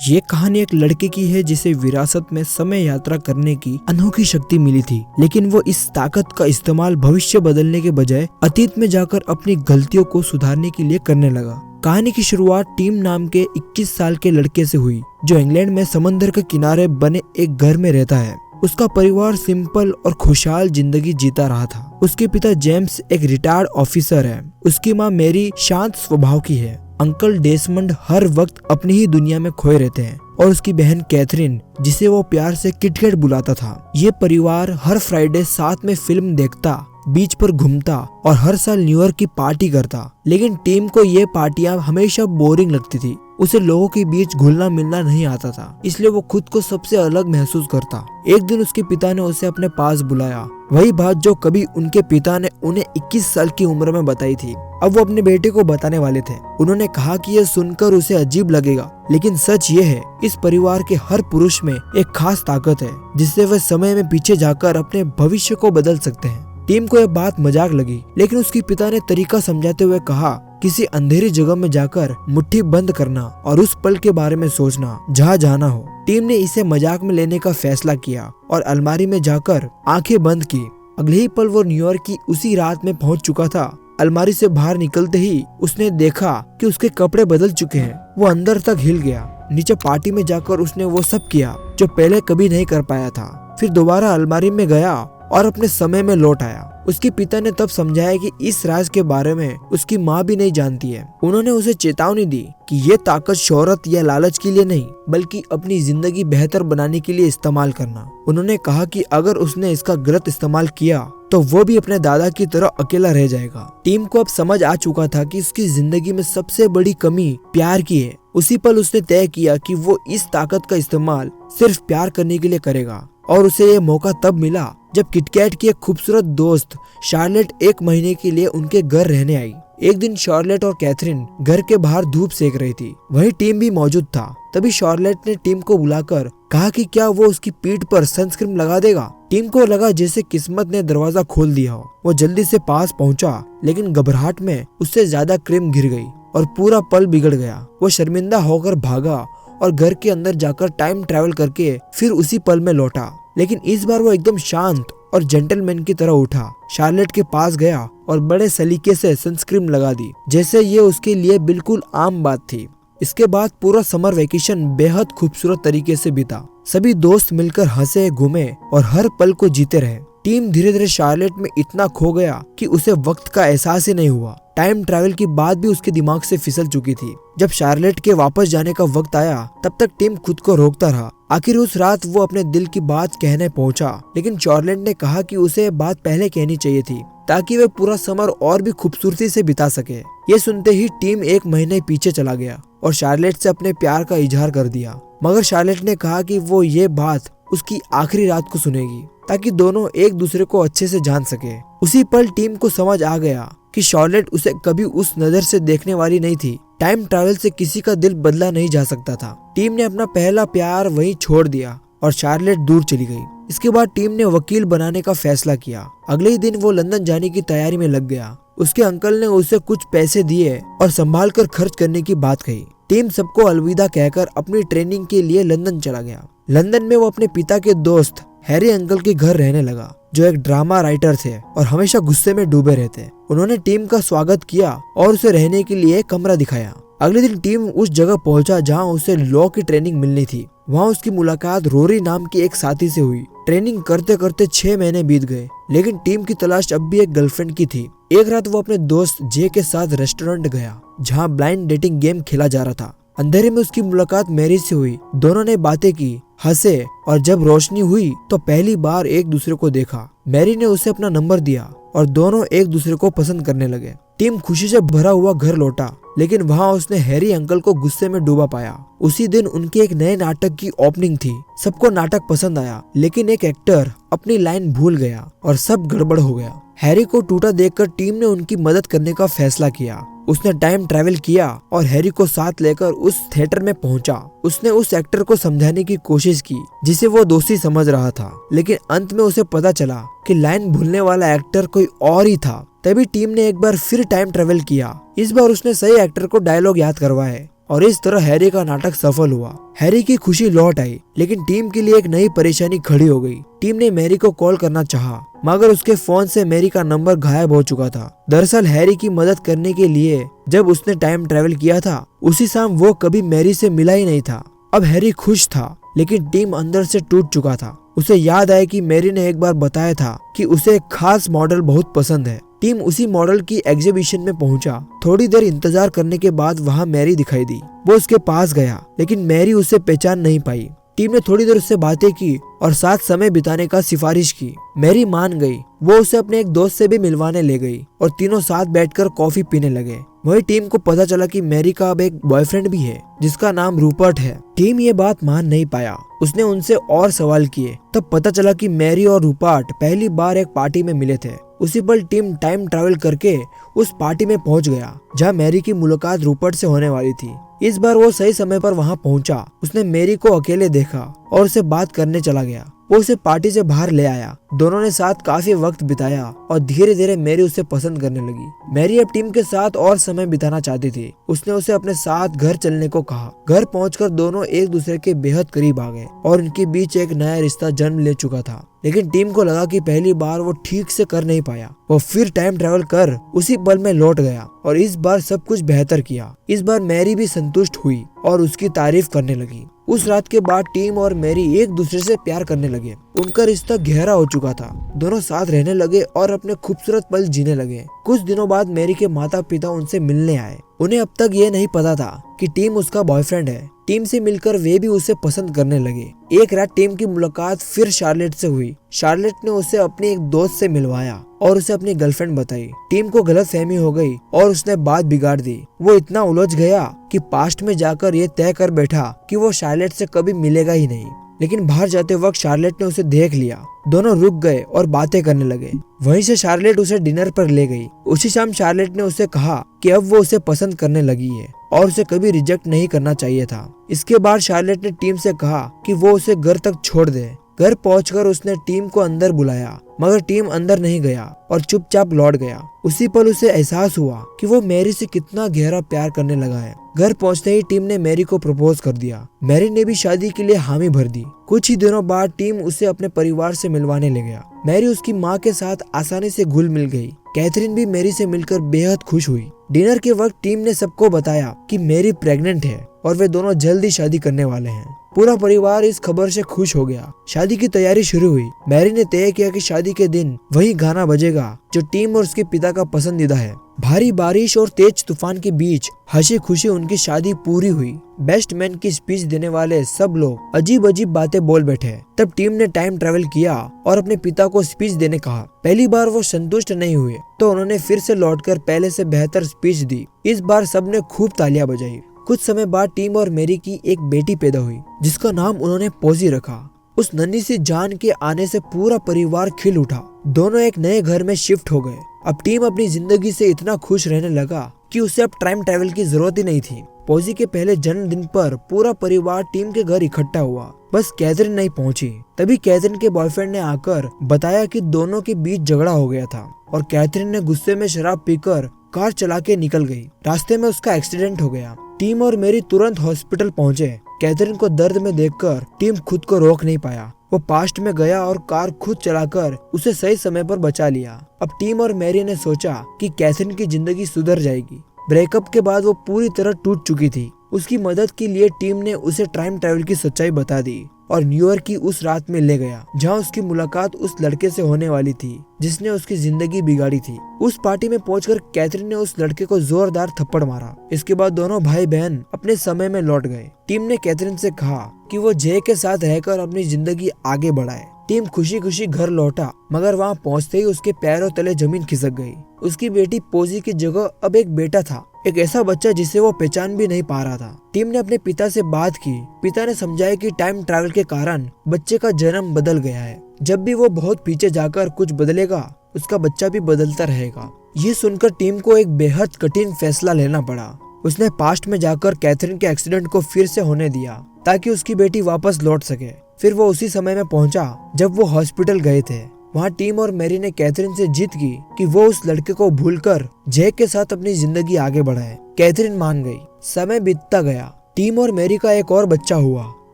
ये कहानी एक लड़के की है जिसे विरासत में समय यात्रा करने की अनोखी शक्ति मिली थी, लेकिन वो इस ताकत का इस्तेमाल भविष्य बदलने के बजाय अतीत में जाकर अपनी गलतियों को सुधारने के लिए करने लगा। कहानी की शुरुआत टिम नाम के 21 साल के लड़के से हुई, जो इंग्लैंड में समंदर के किनारे बने एक घर में रहता है। उसका परिवार सिंपल और खुशहाल जिंदगी जीता रहा था। उसके पिता जेम्स एक रिटायर्ड ऑफिसर है। उसकी माँ मेरी शांत स्वभाव की है। अंकल डेसमंड हर वक्त अपनी ही दुनिया में खोए रहते हैं और उसकी बहन कैथरीन, जिसे वो प्यार से किटकैट बुलाता था। ये परिवार हर फ्राइडे साथ में फिल्म देखता, बीच पर घूमता और हर साल न्यू ईयर की पार्टी करता। लेकिन टीम को ये पार्टियां हमेशा बोरिंग लगती थी। उसे लोगों के बीच घुलना मिलना नहीं आता था, इसलिए वो खुद को सबसे अलग महसूस करता। एक दिन उसके पिता ने उसे अपने पास बुलाया, वही बात जो कभी उनके पिता ने उन्हें 21 साल की उम्र में बताई थी। अब वो अपने बेटे को बताने वाले थे। उन्होंने कहा कि यह सुनकर उसे अजीब लगेगा, लेकिन सच ये है, इस परिवार के हर पुरुष में एक खास ताकत है जिससे वह समय में पीछे जाकर अपने भविष्य को बदल सकते हैं। टीम को यह बात मजाक लगी, लेकिन उसके पिता ने तरीका समझाते हुए कहा, किसी अंधेरी जगह में जाकर मुट्ठी बंद करना और उस पल के बारे में सोचना जहाँ जाना हो। टीम ने इसे मजाक में लेने का फैसला किया और अलमारी में जाकर आंखें बंद की। अगले ही पल वो न्यूयॉर्क की उसी रात में पहुंच चुका था। अलमारी से बाहर निकलते ही उसने देखा कि उसके कपड़े बदल चुके हैं। वो अंदर तक हिल गया। नीचे पार्टी में जाकर उसने वो सब किया जो पहले कभी नहीं कर पाया था। फिर दोबारा अलमारी में गया और अपने समय में लौट आया। उसके पिता ने तब समझाया कि इस राज के बारे में उसकी माँ भी नहीं जानती है। उन्होंने उसे चेतावनी दी कि ये ताकत शोहरत या लालच के लिए नहीं, बल्कि अपनी जिंदगी बेहतर बनाने के लिए इस्तेमाल करना। उन्होंने कहा कि अगर उसने इसका गलत इस्तेमाल किया तो वो भी अपने दादा की तरह अकेला रह जाएगा। टीम को अब समझ आ चुका था कि उसकी जिंदगी में सबसे बड़ी कमी प्यार की है। उसी पल उसने तय किया कि वो इस ताकत का इस्तेमाल सिर्फ प्यार करने के लिए करेगा। और उसे ये मौका तब मिला जब किटकैट की एक खूबसूरत दोस्त शार्लेट 1 महीने के लिए उनके घर रहने आई। एक दिन शार्लेट और कैथरीन घर के बाहर धूप सेक रही थी। वहीं टीम भी मौजूद था। तभी शार्लेट ने टीम को बुलाकर कहा कि क्या वो उसकी पीठ पर सनस्क्रीन लगा देगा। टीम को लगा जैसे किस्मत ने दरवाजा खोल दिया हो। वो जल्दी से पास पहुंचा, लेकिन घबराहट में उससे ज्यादा क्रीम गिर गई और पूरा पल बिगड़ गया। वो शर्मिंदा होकर भागा और घर के अंदर जाकर टाइम ट्रैवल करके फिर उसी पल में लौटा। लेकिन इस बार वो एकदम शांत और जेंटलमैन की तरह उठा, शार्लेट के पास गया और बड़े सलीके से सनस्क्रीन लगा दी, जैसे ये उसके लिए बिल्कुल आम बात थी। इसके बाद पूरा समर वेकेशन बेहद खूबसूरत तरीके से बीता। सभी दोस्त मिलकर हंसे, घूमे और हर पल को जीते रहे। टीम धीरे धीरे शार्लेट में इतना खो गया कि उसे वक्त का एहसास ही नहीं हुआ। टाइम ट्रैवल की बात भी उसके दिमाग से फिसल चुकी थी। जब शार्लेट के वापस जाने का वक्त आया, तब तक टीम खुद को रोकता रहा। आखिर उस रात वो अपने दिल की बात कहने पहुंचा, लेकिन शार्लेट ने कहा कि उसे बात पहले कहनी चाहिए थी, ताकि वे पूरा समर और भी खूबसूरती से बिता सके। ये सुनते ही टीम 1 महीने पीछे चला गया और शार्लेट से अपने प्यार का इजहार कर दिया। मगर शार्लेट ने कहा कि वो ये बात उसकी आखिरी रात को सुनेगी, ताकि दोनों एक दूसरे को अच्छे से जान सके। उसी पल टीम को समझ आ गया कि शार्लेट उसे कभी उस नजर से देखने वाली नहीं थी। टाइम ट्रैवल से किसी का दिल बदला नहीं जा सकता था। टीम ने अपना पहला प्यार वहीं छोड़ दिया और शार्लेट दूर चली गई। इसके बाद टीम ने वकील बनाने का फैसला किया। अगले ही दिन वो लंदन जाने की तैयारी में लग गया। उसके अंकल ने उसे कुछ पैसे दिए और संभाल कर खर्च करने की बात कही। टीम सबको अलविदा कहकर अपनी ट्रेनिंग के लिए लंदन चला गया। लंदन में वो अपने पिता के दोस्त हैरी अंकल के घर रहने लगा, जो एक ड्रामा राइटर थे और हमेशा गुस्से में डूबे रहते। उन्होंने टीम का स्वागत किया और उसे रहने के लिए कमरा दिखाया। अगले दिन टीम उस जगह पहुंचा जहां उसे लॉ की ट्रेनिंग मिलनी थी। वहां उसकी मुलाकात रोरी नाम की एक साथी से हुई। ट्रेनिंग करते करते 6 महीने बीत गए, लेकिन टीम की तलाश अब भी एक गर्लफ्रेंड की थी। एक रात वो अपने दोस्त जे के साथ रेस्टोरेंट गया, जहाँ ब्लाइंड डेटिंग गेम खेला जा रहा था। अंधेरे में उसकी मुलाकात मैरी से हुई। दोनों ने बातें की, हंसे और जब रोशनी हुई तो पहली बार एक दूसरे को देखा। मैरी ने उसे अपना नंबर दिया और दोनों एक दूसरे को पसंद करने लगे। टीम खुशी से भरा हुआ घर लौटा, लेकिन वहाँ उसने हैरी अंकल को गुस्से में डूबा पाया। उसी दिन उनके एक नए नाटक की ओपनिंग थी। सबको नाटक पसंद आया, लेकिन एक एक्टर अपनी लाइन भूल गया और सब गड़बड़ हो गया। हैरी को टूटा देखकर टीम ने उनकी मदद करने का फैसला किया। उसने टाइम ट्रैवल किया और हैरी को साथ लेकर उस थिएटर में पहुंचा। उसने उस एक्टर को समझाने की कोशिश की जिसे वो दोषी समझ रहा था, लेकिन अंत में उसे पता चला कि लाइन भूलने वाला एक्टर कोई और ही था। तभी टीम ने एक बार फिर टाइम ट्रैवल किया। इस बार उसने सही एक्टर को डायलॉग याद करवाए और इस तरह हैरी का नाटक सफल हुआ। हैरी की खुशी लौट आई, लेकिन टीम के लिए एक नई परेशानी खड़ी हो गई। टीम ने मैरी को कॉल करना चाहा, मगर उसके फोन से मैरी का नंबर गायब हो चुका था। दरअसल हैरी की मदद करने के लिए जब उसने टाइम ट्रेवल किया था, उसी शाम वो कभी मैरी से मिला ही नहीं था। अब हैरी खुश था, लेकिन टीम अंदर से टूट चुका था। उसे याद आया कि मैरी ने एक बार बताया था कि उसे एक खास मॉडल बहुत पसंद है। टीम उसी मॉडल की एग्जीबिशन में पहुंचा। थोड़ी देर इंतजार करने के बाद वहां मैरी दिखाई दी। वो उसके पास गया, लेकिन मैरी उसे पहचान नहीं पाई। टीम ने थोड़ी देर उससे बातें की और साथ समय बिताने का सिफारिश की। मैरी मान गई। वो उसे अपने एक दोस्त से भी मिलवाने ले गई और तीनों साथ बैठकर कॉफी पीने लगे। वही टीम को पता चला कि मैरी का अब एक बॉयफ्रेंड भी है, जिसका नाम रूपर्ट है। टीम ये बात मान नहीं पाया। उसने उनसे और सवाल किए। तब पता चला कि मैरी और रूपर्ट पहली बार एक पार्टी में मिले थे। उसी पल टीम टाइम ट्रैवल करके उस पार्टी में पहुंच गया, जहां मैरी की मुलाकात रूपर्ट से होने वाली थी। इस बार वो सही समय पर वहां पहुंचा। उसने मैरी को अकेले देखा और उससे बात करने चला गया। वो उसे पार्टी से बाहर ले आया। दोनों ने साथ काफी वक्त बिताया और धीरे धीरे मैरी उसे पसंद करने लगी। मैरी अब टीम के साथ और समय बिताना चाहती थी। उसने उसे अपने साथ घर चलने को कहा। घर पहुंचकर दोनों एक दूसरे के बेहद करीब आ गए और उनके बीच एक नया रिश्ता जन्म ले चुका था। लेकिन टीम को लगा कि पहली बार वो ठीक से कर नहीं पाया। वो फिर टाइम ट्रैवल कर उसी पल में लौट गया और इस बार सब कुछ बेहतर किया। इस बार मैरी भी संतुष्ट हुई और उसकी तारीफ करने लगी। उस रात के बाद टीम और मैरी एक दूसरे से प्यार करने लगे। उनका रिश्ता गहरा हो चुका था। दोनों साथ रहने लगे और अपने खूबसूरत पल जीने लगे। कुछ दिनों बाद मैरी के माता पिता उनसे मिलने आए। उन्हें अब तक ये नहीं पता था कि टीम उसका बॉयफ्रेंड है। टीम से मिलकर वे भी उसे पसंद करने लगे। एक रात टीम की मुलाकात फिर शार्लेट से हुई। शार्लेट ने उसे अपने एक दोस्त से मिलवाया और उसे अपनी गर्लफ्रेंड बताई। टीम को गलतफहमी हो गई और उसने बात बिगाड़ दी। वो इतना उलझ गया कि पास्ट में जाकर ये तय कर बैठा कि वो शार्लेट से कभी मिलेगा ही नहीं। लेकिन बाहर जाते वक्त शार्लेट ने उसे देख लिया। दोनों रुक गए और बातें करने लगे। वहीं से शार्लेट उसे डिनर पर ले गई। उसी शाम शार्लेट ने उसे कहा कि अब वो उसे पसंद करने लगी है और उसे कभी रिजेक्ट नहीं करना चाहिए था। इसके बाद शार्लेट ने टीम से कहा कि वो उसे घर तक छोड़ दे। घर पहुंचकर उसने टीम को अंदर बुलाया, मगर टीम अंदर नहीं गया और चुपचाप लौट गया। उसी पल उसे एहसास हुआ कि वो मैरी से कितना गहरा प्यार करने लगा है। घर पहुंचते ही टीम ने मैरी को प्रपोज कर दिया। मैरी ने भी शादी के लिए हामी भर दी। कुछ ही दिनों बाद टीम उसे अपने परिवार से मिलवाने ले गया। मैरी उसकी माँ के साथ आसानी से घुल मिल गई। कैथरीन भी मैरी से मिलकर बेहद खुश हुई। डिनर के वक्त टीम ने सबको बताया कि मैरी प्रेग्नेंट है और वे दोनों जल्दी शादी करने वाले हैं। पूरा परिवार इस खबर से खुश हो गया। शादी की तैयारी शुरू हुई। मैरी ने तय किया कि शादी के दिन वही गाना बजेगा जो टीम और उसके पिता का पसंदीदा है। भारी बारिश और तेज तूफान के बीच हंसी खुशी उनकी शादी पूरी हुई। बेस्ट मैन की स्पीच देने वाले सब लोग अजीब अजीब बातें बोल बैठे। तब टीम ने टाइम ट्रैवल किया और अपने पिता को स्पीच देने कहा। पहली बार वो संतुष्ट नहीं हुए तो उन्होंने फिर से लौटकर पहले से बेहतर स्पीच दी। इस बार सबने खूब तालियां बजाई। कुछ समय बाद टीम और मैरी की एक बेटी पैदा हुई, जिसका नाम उन्होंने पॉजी रखा। उस नन्ही सी जान के आने से पूरा परिवार खिल उठा। दोनों एक नए घर में शिफ्ट हो गए। अब टीम अपनी जिंदगी से इतना खुश रहने लगा कि उसे अब टाइम ट्रैवल की जरूरत ही नहीं थी। पॉजी के पहले जन्मदिन पर पूरा परिवार टीम के घर इकट्ठा हुआ। बस कैथरीन नहीं पहुंची। तभी कैथरीन के बॉयफ्रेंड ने आकर बताया कि दोनों के बीच झगड़ा हो गया था और कैथरीन ने गुस्से में शराब पीकर कार चला के निकल गई। रास्ते में उसका एक्सीडेंट हो गया। टीम और मैरी तुरंत हॉस्पिटल पहुंचे। कैथरीन को दर्द में देखकर टीम खुद को रोक नहीं पाया। वो पास्ट में गया और कार खुद चलाकर उसे सही समय पर बचा लिया। अब टीम और मैरी ने सोचा कि कैथरीन की जिंदगी सुधर जाएगी। ब्रेकअप के बाद वो पूरी तरह टूट चुकी थी। उसकी मदद के लिए टीम ने उसे टाइम ट्रैवल की सच्चाई बता दी और न्यूयॉर्क की उस रात में ले गया जहां उसकी मुलाकात उस लड़के से होने वाली थी जिसने उसकी जिंदगी बिगाड़ी थी। उस पार्टी में पहुंचकर कैथरीन ने उस लड़के को जोरदार थप्पड़ मारा। इसके बाद दोनों भाई बहन अपने समय में लौट गए। टीम ने कैथरीन से कहा कि वो जय के साथ रहकर अपनी जिंदगी आगे बढ़ाए। टीम खुशी खुशी घर लौटा, मगर वहाँ पहुँचते ही उसके पैरों तले जमीन खिसक गई। उसकी बेटी पॉजी की जगह अब एक बेटा था, एक ऐसा बच्चा जिसे वो पहचान भी नहीं पा रहा था। टीम ने अपने पिता से बात की। पिता ने समझाया कि टाइम ट्रैवल के कारण बच्चे का जन्म बदल गया है। जब भी वो बहुत पीछे जाकर कुछ बदलेगा, उसका बच्चा भी बदलता रहेगा। ये सुनकर टीम को एक बेहद कठिन फैसला लेना पड़ा। उसने पास्ट में जाकर कैथरीन के एक्सीडेंट को फिर से होने दिया ताकि उसकी बेटी वापस लौट सके। फिर वो उसी समय में पहुंचा जब वो हॉस्पिटल गए थे। वहाँ टीम और मैरी ने कैथरीन से जिद की कि वो उस लड़के को भूलकर जैक के साथ अपनी जिंदगी आगे बढ़ाए। कैथरीन मान गई। समय बीतता गया। टिम और मैरी का एक और बच्चा हुआ।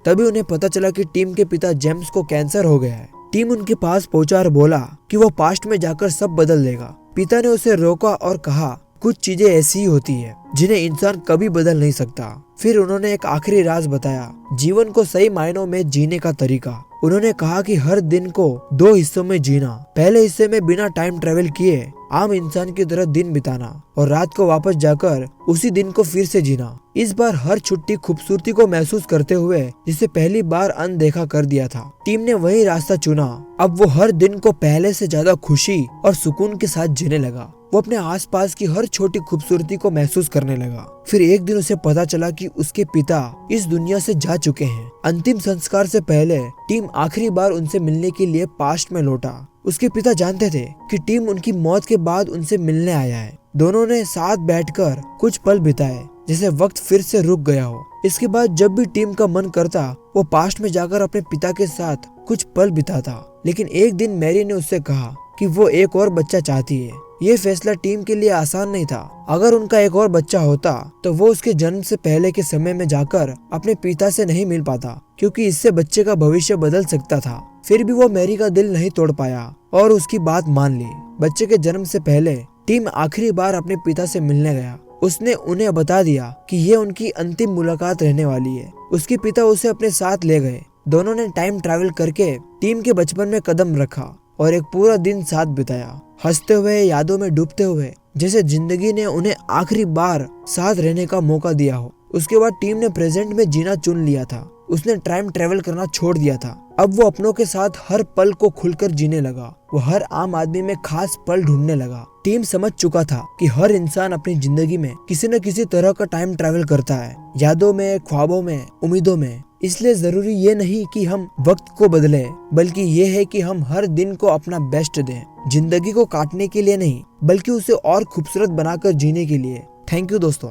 तभी उन्हें पता चला कि टिम के पिता जेम्स को कैंसर हो गया है। टिम उनके पास पहुंचा और बोला कि वो पास्ट में जाकर सब बदल देगा। पिता ने उसे रोका और कहा कुछ चीजें ऐसी ही होती है जिन्हें इंसान कभी बदल नहीं सकता। फिर उन्होंने एक आखिरी राज बताया, जीवन को सही मायनों में जीने का तरीका। उन्होंने कहा कि हर दिन को 2 हिस्सों में जीना। पहले हिस्से में बिना टाइम ट्रेवल किए आम इंसान की तरह दिन बिताना और रात को वापस जाकर उसी दिन को फिर से जीना। इस बार हर छुट्टी खूबसूरती को महसूस करते हुए जिसे पहली बार अनदेखा कर दिया था। टीम ने वही रास्ता चुना। अब वो हर दिन को पहले से ज्यादा खुशी और सुकून के साथ जीने लगा। वो अपने आसपास की हर छोटी खूबसूरती को महसूस करने लगा। फिर एक दिन उसे पता चला कि उसके पिता इस दुनिया से जा चुके हैं। अंतिम संस्कार से पहले टीम आखिरी बार उनसे मिलने के लिए पास्ट में लौटा। उसके पिता जानते थे कि टीम उनकी मौत के बाद उनसे मिलने आया है। दोनों ने साथ बैठकर कुछ पल बिताए जैसे वक्त फिर से रुक गया हो। इसके बाद जब भी टीम का मन करता वो पास्ट में जाकर अपने पिता के साथ कुछ पल बिताता। लेकिन एक दिन मैरी ने उससे कहा कि वो एक और बच्चा चाहती है। ये फैसला टीम के लिए आसान नहीं था। अगर उनका एक और बच्चा होता तो वो उसके जन्म से पहले के समय में जाकर अपने पिता से नहीं मिल पाता, क्योंकि इससे बच्चे का भविष्य बदल सकता था। फिर भी वो मैरी का दिल नहीं तोड़ पाया और उसकी बात मान ली। बच्चे के जन्म से पहले टीम आखिरी बार अपने पिता से मिलने गया। उसने उन्हें बता दिया कि ये उनकी अंतिम मुलाकात रहने वाली है। उसके पिता उसे अपने साथ ले गए। दोनों ने टाइम ट्रैवल करके टीम के बचपन में कदम रखा और एक पूरा दिन साथ बिताया, हंसते हुए, यादों में डूबते हुए, जैसे जिंदगी ने उन्हें आखिरी बार साथ रहने का मौका दिया हो। उसके बाद टीम ने प्रेजेंट में जीना चुन लिया था। उसने टाइम ट्रेवल करना छोड़ दिया था। अब वो अपनों के साथ हर पल को खुलकर जीने लगा। वो हर आम आदमी में खास पल ढूंढने लगा। टीम समझ चुका था कि हर इंसान अपनी जिंदगी में किसी न किसी तरह का टाइम ट्रैवल करता है, यादों में, ख्वाबों में, उम्मीदों में। इसलिए जरूरी ये नहीं कि हम वक्त को बदले, बल्कि ये है कि हम हर दिन को अपना बेस्ट दें। जिंदगी को काटने के लिए नहीं, बल्कि उसे और खूबसूरत बनाकर जीने के लिए। थैंक यू दोस्तों।